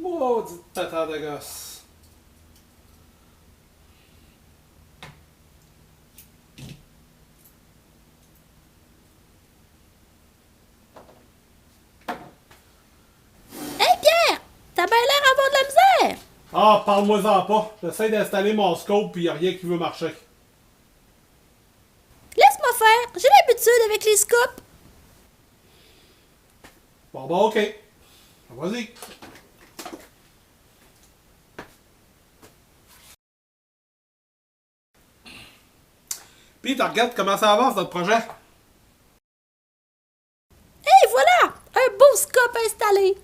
Maudite tata de gosse. Hey Pierre! T'as bien l'air d'avoir de la misère! Ah, parle-moi-en pas. J'essaie d'installer mon scope pis y'a rien qui veut marcher. Laisse-moi faire, j'ai l'habitude avec les scopes. Bon, ok. Vas-y. Pis, tu regardes comment ça avance notre projet? Et voilà! Un beau scope installé!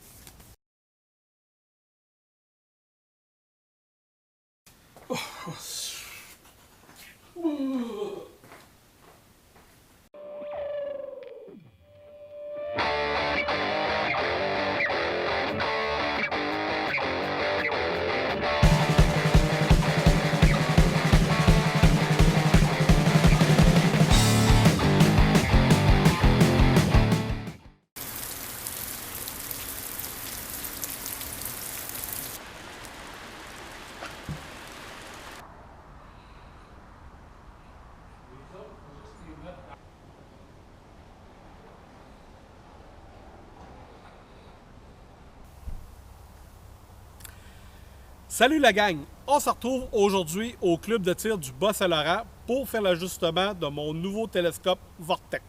Salut la gang! On se retrouve aujourd'hui au club de tir du Bas-Saint-Laurent pour faire l'ajustement de mon nouveau télescope Vortex.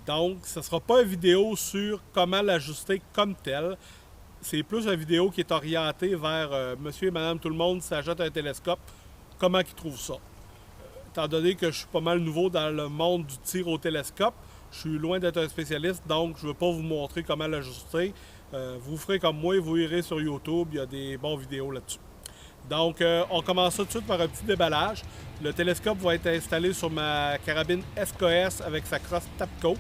Donc, ce ne sera pas une vidéo sur comment l'ajuster comme tel. C'est plus une vidéo qui est orientée vers monsieur et madame tout le monde s'achète un télescope, comment ils trouvent ça. Étant donné que je suis pas mal nouveau dans le monde du tir au télescope, je suis loin d'être un spécialiste, donc je ne veux pas vous montrer comment l'ajuster. Vous ferez comme moi, vous irez sur YouTube, il y a des bonnes vidéos là-dessus. Donc, on commence ça tout de suite par un petit déballage. Le télescope va être installé sur ma carabine SKS avec sa crosse Tapco.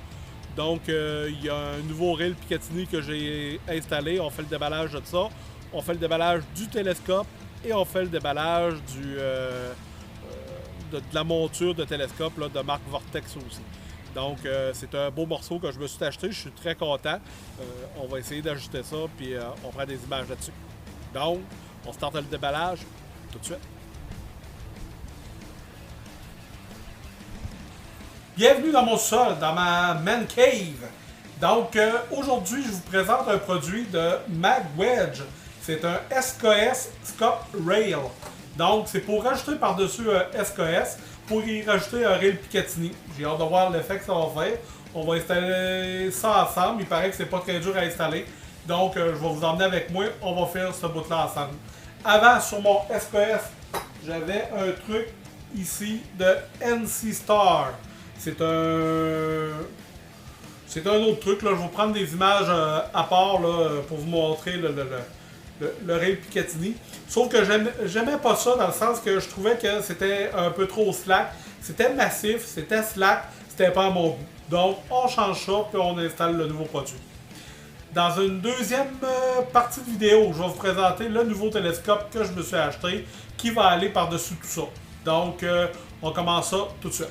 Donc, il y a un nouveau rail Picatinny que j'ai installé. On fait le déballage de ça. On fait le déballage du télescope et on fait le déballage de la monture de télescope là, de marque Vortex aussi. Donc, c'est un beau morceau que je me suis acheté. Je suis très content. On va essayer d'ajuster ça, puis on prend des images là-dessus. Donc, on starte le déballage tout de suite. Bienvenue dans mon sol, dans ma man cave. Donc, aujourd'hui, je vous présente un produit de MagWedge. C'est un SKS Scope Rail. Donc, c'est pour rajouter par-dessus un SKS, pour y rajouter un rail Picatinny. J'ai hâte de voir l'effet que ça va faire. On va installer ça ensemble. Il paraît que c'est pas très dur à installer. Donc, je vais vous emmener avec moi. On va faire ce bout-là ensemble. Avant, sur mon SKS, j'avais un truc ici de NC Star. C'est un autre truc. Là. Je vais vous prendre des images à part là, pour vous montrer le rail Picatinny. Sauf que j'aimais pas ça dans le sens que je trouvais que c'était un peu trop slack. C'était massif, c'était slack, c'était pas à mon goût. Donc, on change ça puis on installe le nouveau produit. Dans une deuxième partie de vidéo, je vais vous présenter le nouveau télescope que je me suis acheté qui va aller par-dessus tout ça. Donc, on commence ça tout de suite.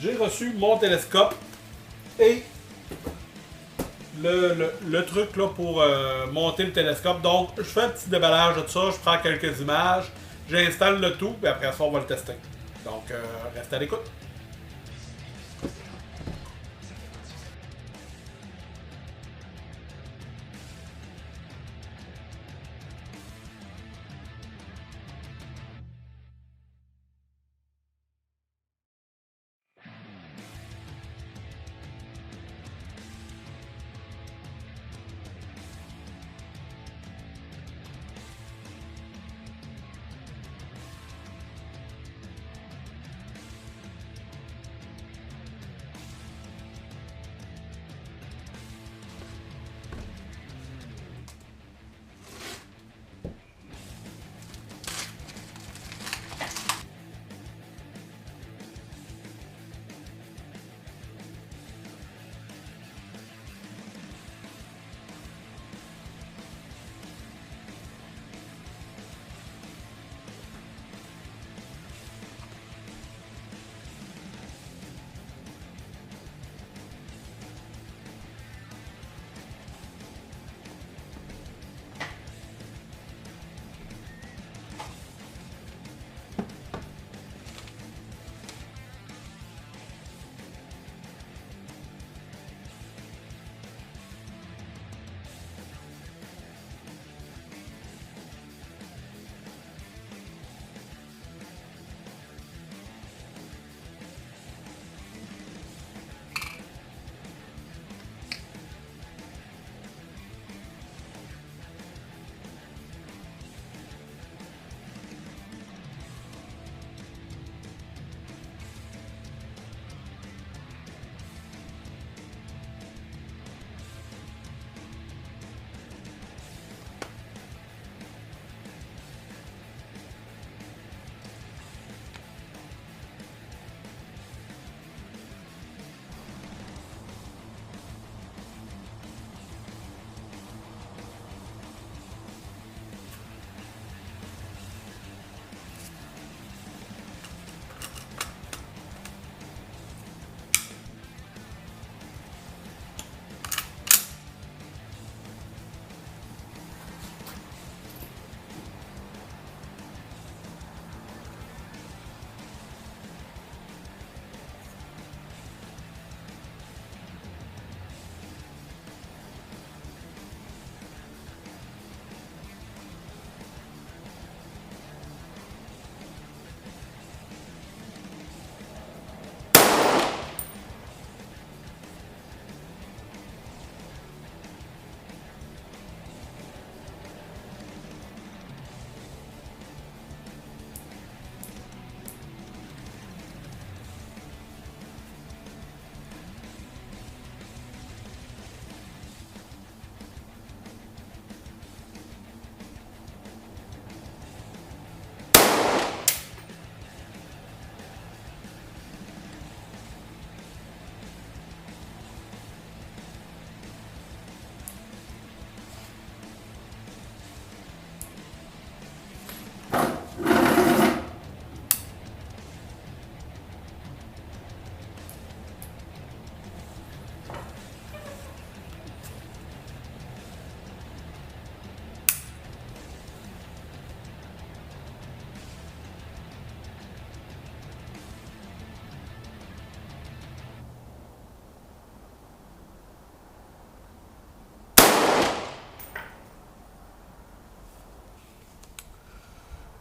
j'ai reçu mon télescope et le truc là, pour monter le télescope. Donc, je fais un petit déballage de ça, je prends quelques images, j'installe le tout, et après ça, on va le tester. Donc, restez à l'écoute.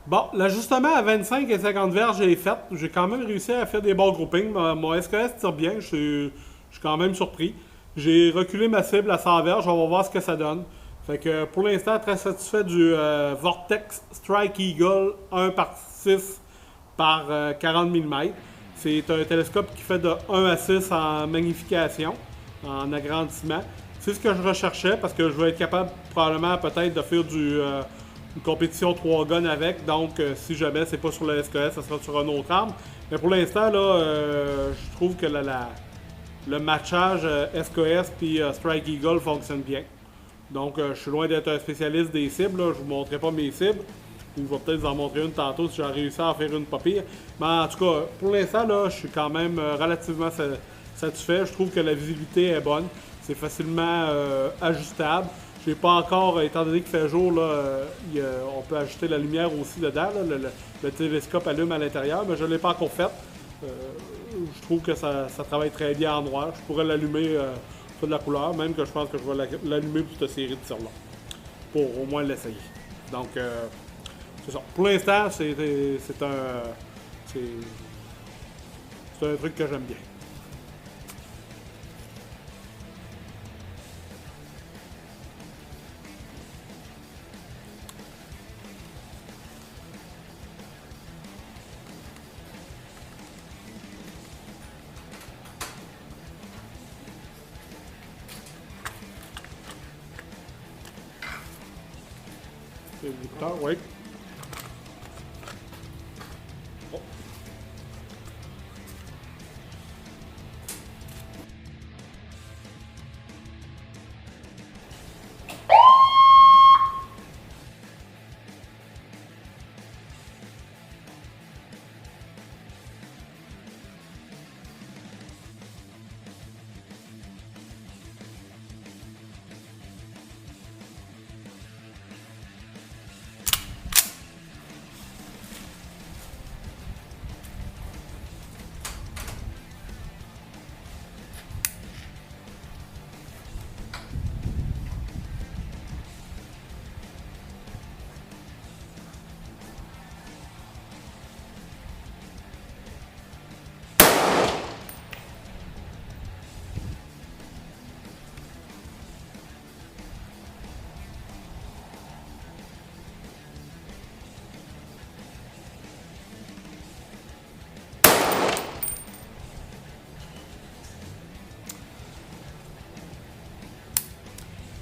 Bon, l'ajustement à 25 et 50 verges est fait. J'ai quand même réussi à faire des bons groupings. Mon SKS tire bien, je suis quand même surpris. J'ai reculé ma cible à 100 verges, on va voir ce que ça donne. Fait que pour l'instant, très satisfait du Vortex Strike Eagle 1 par 6 par 40 mm. C'est un télescope qui fait de 1 à 6 en magnification, en agrandissement. C'est ce que je recherchais parce que je vais être capable probablement peut-être de faire une compétition 3 guns avec. Donc si jamais c'est pas sur le SKS, ça sera sur un autre arme. Mais pour l'instant, là, je trouve que le matchage SKS puis Strike Eagle fonctionne bien. Donc je suis loin d'être un spécialiste des cibles, là. Je vous montrerai pas mes cibles. ou je vais peut-être vous en montrer une tantôt si j'ai réussi à en faire une pas pire. Mais en tout cas, pour l'instant, là, je suis quand même relativement satisfait. Je trouve que la visibilité est bonne. C'est facilement ajustable. Je n'ai pas encore, étant donné qu'il fait jour, là, on peut ajuster la lumière aussi dedans. Là, le télescope allume à l'intérieur, mais je ne l'ai pas encore fait. Je trouve que ça travaille très bien en noir. Je pourrais l'allumer sur de la couleur, même que je pense que je vais l'allumer pour cette série de tirs-là, pour au moins l'essayer. Donc, c'est ça. Pour l'instant, c'est un truc que j'aime bien. C'est l'écouteur, oui. Oh.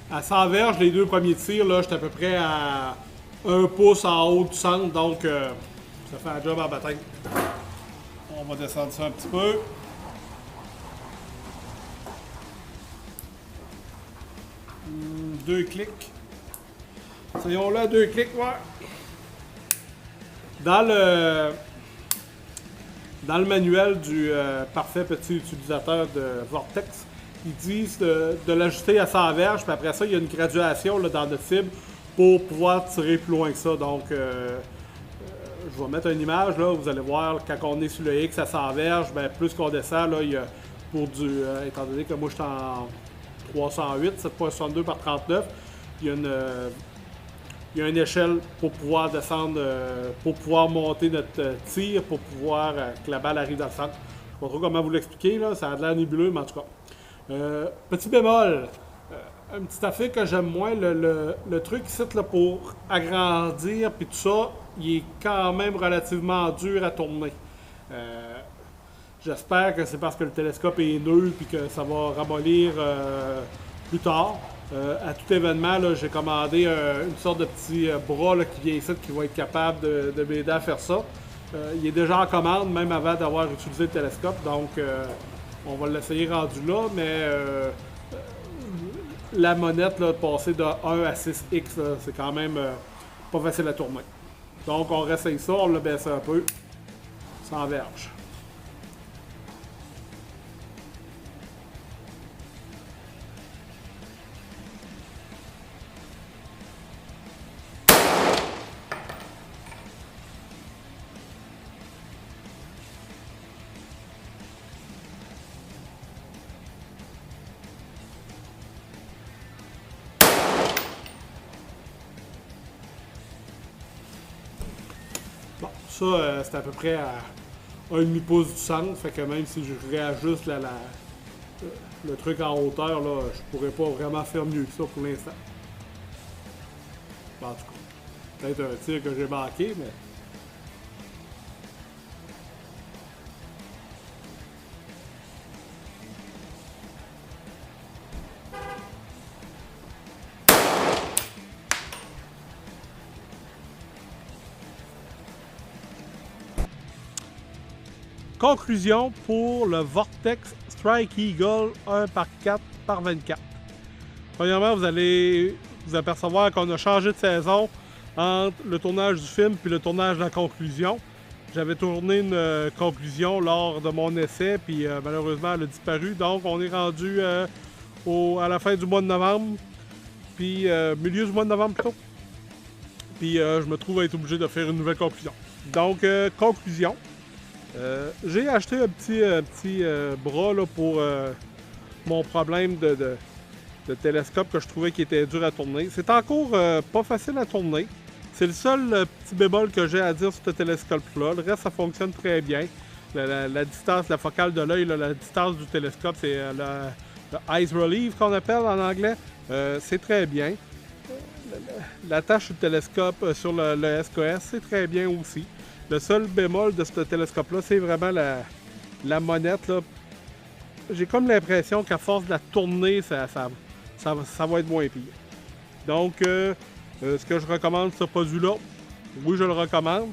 À 100 verges, les deux premiers tirs, là, j'étais à peu près à 1 pouce en haut du centre, donc ça fait un job en bataille. On va descendre ça un petit peu. Deux clics. Essayons là, 2 clics, ouais. Dans le manuel du parfait petit utilisateur de Vortex, ils disent de l'ajuster à 100 verges, puis après ça, il y a une graduation là, dans notre cible pour pouvoir tirer plus loin que ça. Donc, je vais mettre une image, là, vous allez voir, quand on est sur le X à 100 verges, ben, plus qu'on descend, là, il y a pour du, étant donné que moi je suis en 308, 7.62 par 39, il y a une échelle pour pouvoir descendre, pour pouvoir monter notre tir, pour pouvoir que la balle arrive dans le centre. Je ne sais pas trop comment vous l'expliquer, là, ça a de l'air nébuleux, mais en tout cas. Petit bémol, un petit affaire que j'aime moins, le truc ici là, pour agrandir puis tout ça, il est quand même relativement dur à tourner. J'espère que c'est parce que le télescope est nœud puis que ça va ramollir plus tard. À tout événement, j'ai commandé une sorte de petit bras là, qui vient ici, qui va être capable de m'aider à faire ça. Il est déjà en commande, même avant d'avoir utilisé le télescope, donc on va l'essayer rendu là, mais la monette, là, de passer de 1 à 6x, là, c'est quand même pas facile à tourner. Donc on réessaye ça, on l'a baissé un peu, 100 verges. Bon, ça, c'est à peu près à 1,5 pouce du centre, fait que même si je réajuste le truc en hauteur, là, je pourrais pas vraiment faire mieux que ça pour l'instant. Bon, en tout cas, peut-être un tir que j'ai manqué, mais... Conclusion pour le Vortex Strike Eagle 1x4x24. Premièrement, vous allez vous apercevoir qu'on a changé de saison. entre le tournage du film puis le tournage de la conclusion. J'avais tourné une conclusion lors de mon essai, puis malheureusement, elle a disparu. Donc, on est rendu à la fin du mois de novembre, puis milieu du mois de novembre plutôt. Puis je me trouve à être obligé de faire une nouvelle conclusion. Donc, conclusion. J'ai acheté un petit bras là, pour mon problème de télescope que je trouvais qui était dur à tourner. C'est encore pas facile à tourner. C'est le seul petit bémol que j'ai à dire sur ce télescope-là. Le reste, ça fonctionne très bien. La distance, la focale de l'œil, la distance du télescope, c'est le Eyes Relief qu'on appelle en anglais. C'est très bien. La tâche du télescope sur le SKS, c'est très bien aussi. Le seul bémol de ce télescope-là, c'est vraiment la monette. Là. J'ai comme l'impression qu'à force de la tourner, ça va être moins pire. Donc, ce que je recommande ce produit-là, oui, je le recommande.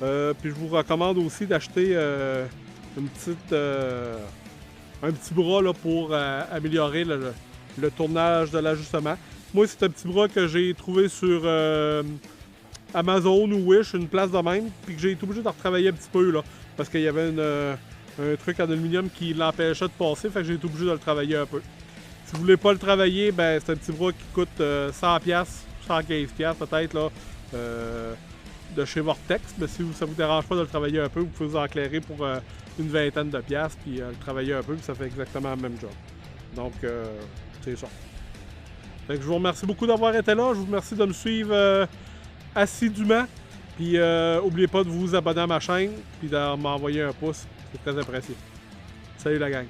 Puis je vous recommande aussi d'acheter un petit bras là, pour améliorer le tournage de l'ajustement. Moi, c'est un petit bras que j'ai trouvé sur Amazon ou Wish, une place de même, puis que j'ai été obligé de retravailler un petit peu, là, parce qu'il y avait un truc en aluminium qui l'empêchait de passer, fait que j'ai été obligé de le travailler un peu. Si vous voulez pas le travailler, ben c'est un petit bras qui coûte 100$, 115$ peut-être, là, de chez Vortex, mais si ça vous dérange pas de le travailler un peu, vous pouvez vous enclairer pour une vingtaine de piastres, puis le travailler un peu, puis ça fait exactement le même job. Donc, c'est ça. Fait que je vous remercie beaucoup d'avoir été là. Je vous remercie de me suivre assidûment. Puis, n'oubliez pas de vous abonner à ma chaîne, puis de m'envoyer un pouce. C'est très apprécié. Salut la gang!